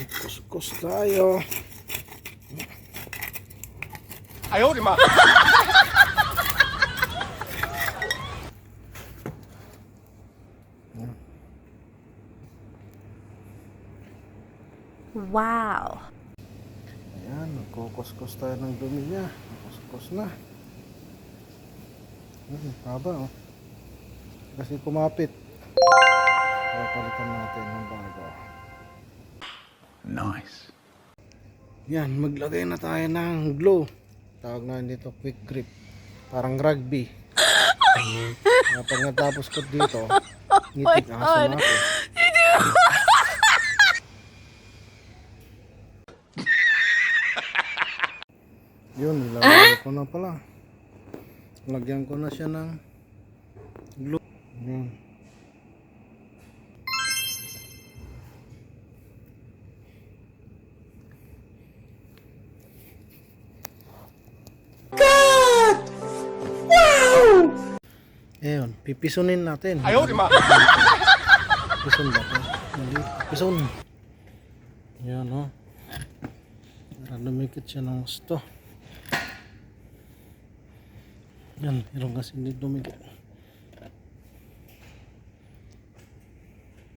Kuskus tayo. Ayaw, di ma. Wow. Ayan, nagkukuskus tayo ng dumi niya. Kuskus na. Haba oh. Kasi kumapit. Kaya palitan natin ng bago. Nice. Yan, maglagay na tayo ng glue. Tawag na dito quick grip. Parang rugby. Pag natapos ko dito, ngitik asa na ako. Yun, nilagay ko na pala. Lagyan ko na siya ng glue. Yan. Ayun, pipisunin natin. Ayaw, di ma. Pison ba ito? Mali. Pison. Yan o. Para lumikit siya ng gusto. Yan, meron kasi hindi dumikit.